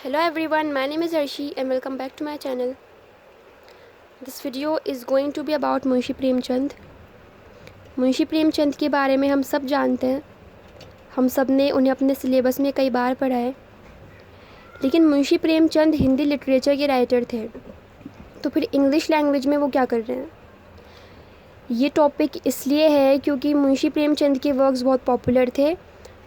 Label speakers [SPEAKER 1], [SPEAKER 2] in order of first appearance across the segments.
[SPEAKER 1] Hello everyone, my name is Arshi and welcome back to my channel. This video is going to be about Munshi Premchand. Munshi Premchand के बारे में हम सब जानते हैं. हम सब ने उन्हें अपने सिलेबस में कई बार पढ़ा है. लेकिन मुंशी प्रेमचंद हिंदी लिटरेचर के राइटर थे, तो फिर इंग्लिश लैंग्वेज में वो क्या कर रहे हैं? ये टॉपिक इसलिए है क्योंकि मुंशी प्रेमचंद के वर्क्स बहुत पॉपुलर थे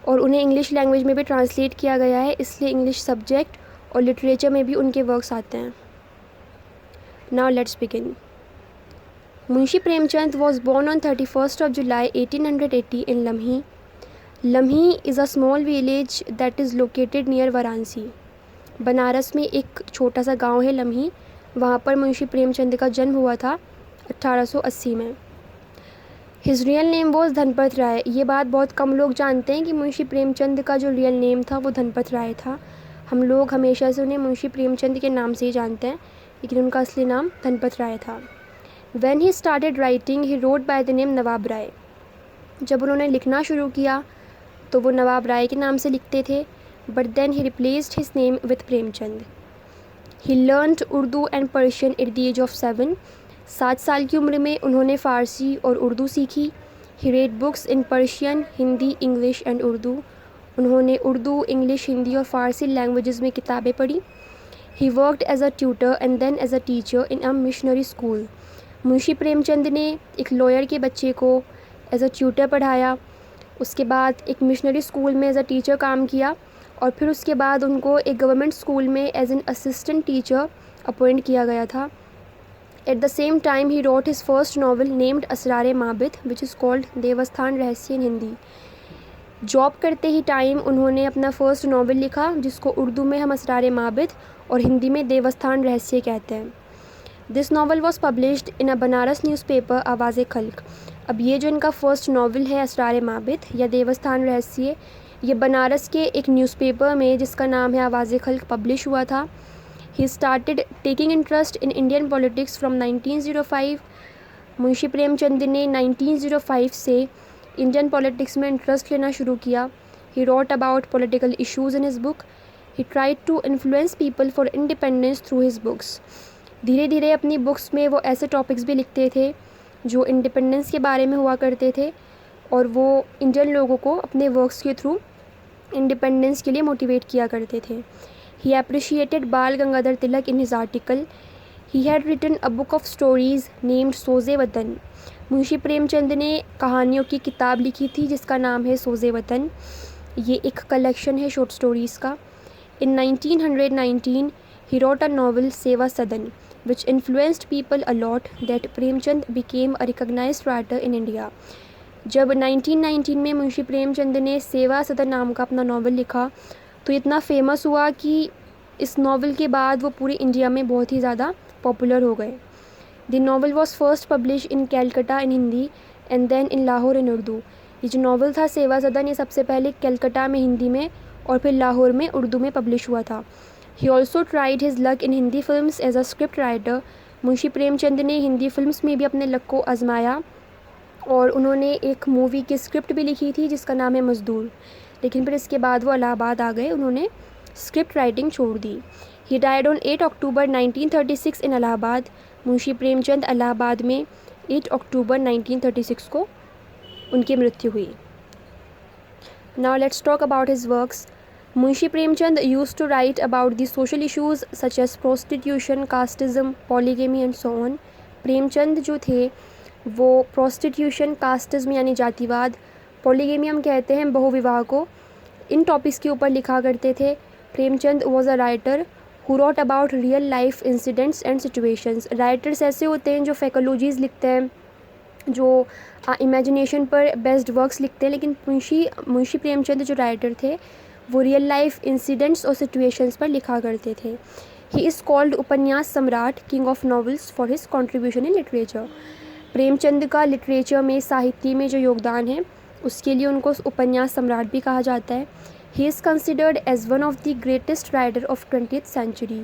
[SPEAKER 1] और उन्हें इंग्लिश लैंग्वेज में भी ट्रांसलेट किया गया है, इसलिए इंग्लिश सब्जेक्ट और लिटरेचर में भी उनके वर्क्स आते हैं. Now let's begin. Munshi Premchand was born on 31st of July 1880 in Lamhi. Lamhi is a small village that is located near Varanasi. Banaras में एक छोटा सा गांव है लम्ही. वहाँ पर मुंशी प्रेमचंद का जन्म हुआ था 1880 में. His real name was Dhanpat Rai. ये बात बहुत कम लोग जानते हैं कि मुंशी प्रेमचंद का जो रियल नेम था वो धनपत राय था. हम लोग हमेशा से उन्हें मुंशी प्रेमचंद के नाम से ही जानते हैं, लेकिन उनका असली नाम धनपत राय था. When he started writing, he wrote by the name नवाब राय. जब उन्होंने लिखना शुरू किया तो वो नवाब राय के नाम से लिखते थे, but then he replaced his name with Premchand. He learned Urdu and Persian at the age of 7. 7 साल की उम्र में उन्होंने फ़ारसी और उर्दू सीखी. He read books in Persian, Hindi, English and Urdu. उन्होंने उर्दू, इंग्लिश, हिंदी और फ़ारसी लैंग्वेजेस में किताबें पढ़ी. He worked as a tutor and then as a teacher in a missionary school. Munshi Premchand ने एक लॉयर के बच्चे को एज अ ट्यूटर पढ़ाया. उसके बाद एक मिशनरी स्कूल में एज अ टीचर काम किया और फिर उसके बाद उनको एक गवर्नमेंट स्कूल में as an assistant teacher appoint किया गया था. एट द सेम टाइम ही wrote his first novel named Asrar Maabid which is called Devasthan Rahasya in Hindi. Job करते ही टाइम उन्होंने अपना फर्स्ट नावल लिखा जिसको उर्दू में हम असरार माबिद और हिंदी में देवस्थान रहस्य कहते हैं. This novel was published in a Banaras newspaper आवाज़ खल्क. अब ये जो इनका फर्स्ट नावल है असरार माबिद या देवस्थान रहस्य, ये बनारस के एक न्यूज़पेपर में जिसका नाम है आवाज़ खल्क पब्लिश हुआ था. He started taking interest in Indian politics from 1905. Munshi Premchand ने 1905 से इंडियन पॉलिटिक्स में इंटरेस्ट लेना शुरू किया. He wrote about political issues in his book. He tried to influence people for independence through his books. धीरे धीरे अपनी बुक्स में वो ऐसे टॉपिक्स भी लिखते थे जो इंडिपेंडेंस के बारे में हुआ करते थे और वो इंडियन लोगों को अपने वर्क्स के थ्रू इंडिपेंडेंस के लिए मोटिवेट किया करते थे. He appreciated Bal Gangadhar Tilak in his article. He had written a book of stories named Soze Watan. Munshi Premchand ने कहानियों की किताब लिखी थी जिसका नाम है सोज़े वतन. ये एक कलेक्शन है शॉर्ट स्टोरीज़ का. इन 1919 he wrote a novel सेवा सदन which influenced people a lot that Premchand became a recognized writer in India. जब 1919 में मुंशी प्रेमचंद ने सेवा सदन नाम का अपना नावल लिखा तो इतना फेमस हुआ कि इस नावल के बाद वो पूरे इंडिया में बहुत ही ज़्यादा पॉपुलर हो गए. The novel was first publish in Calcutta in Hindi and then in Lahore in Urdu. ये जो नावल था सेवा सदन, ये सबसे पहले कलकत्ता में हिंदी में और फिर लाहौर में उर्दू में पब्लिश हुआ था. He also tried his luck in Hindi films as a script writer. Munshi Premchand ने हिंदी फिल्म्स में भी अपने लक को आजमाया और उन्होंने एक मूवी की स्क्रिप्ट भी लिखी थी जिसका नाम है मजदूर. लेकिन फिर इसके बाद वो इलाहाबाद आ गए, उन्होंने स्क्रिप्ट राइटिंग छोड़ दी. ही डाइड ऑन 8 अक्टूबर 1936 इन इलाहाबाद. मुंशी प्रेमचंद इलाहाबाद में 8 अक्टूबर 1936 को उनकी मृत्यु हुई. Now let's talk about his works. Munshi Premchand used to write about the social issues such as prostitution, casteism, polygamy and so on. Premchand जो थे वो prostitution, casteism यानी जातिवाद, polygamy हम कहते हैं बहुविवाह को, इन टॉपिक्स के ऊपर लिखा करते थे. Premchand was a writer who wrote about real life incidents and situations. Writers ऐसे होते हैं जो फैकोलॉजीज़ लिखते हैं, जो इमेजिनेशन पर बेस्ड वर्क्स लिखते हैं, लेकिन मुंशी प्रेमचंद जो राइटर थे वो रियल लाइफ इंसिडेंट्स और सिचुएशंस पर लिखा करते थे. ही इज़ कॉल्ड उपन्यास सम्राट, king of novels for his contribution in literature. Premchand का लिटरेचर में, साहित्य में जो योगदान है उसके लिए उनको उपन्यास सम्राट भी कहा जाता है. He is considered as one of the greatest writer of 20th century.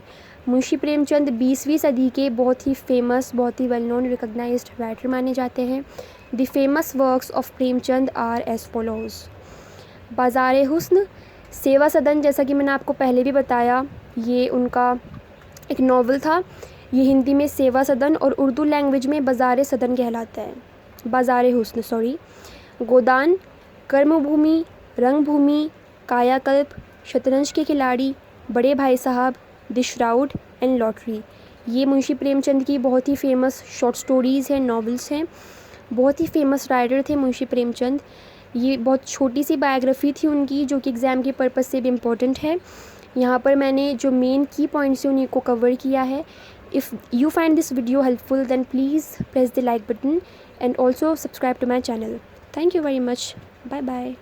[SPEAKER 1] Munshi Premchand 20वीं सदी के बहुत ही फेमस, बहुत ही वेल नोन, रिकग्नाइज्ड राइटर माने जाते हैं. The famous works of Premchand are as follows. Bazaar Husn, सेवा सदन, जैसा कि मैंने आपको पहले भी बताया, ये उनका एक नावल था। ये हिंदी में सेवा सदन और उर्दू लैंग्वेज में बाज़ार सदन कहलाता है, बाज़ार हुस्न सॉरी। गोदान, कर्मभूमि, रंगभूमि, कायाकल्प, शतरंज के खिलाड़ी, बड़े भाई साहब, द श्राउड एंड लॉटरी, ये मुंशी प्रेमचंद की बहुत ही फेमस शॉर्ट स्टोरीज़ हैं, नॉवेल्स हैं। बहुत ही फेमस राइटर थे मुंशी प्रेमचंद। ये बहुत छोटी सी बायोग्राफी थी उनकी, जो कि एग्ज़ाम के पर्पज़ से भी इम्पोर्टेंट है। यहाँ पर मैंने जो मेन की पॉइंट्स हैं उन्हीं को कवर किया है। If you find this video helpful then please press the like button and also subscribe to my channel. Thank you very much. Bye bye.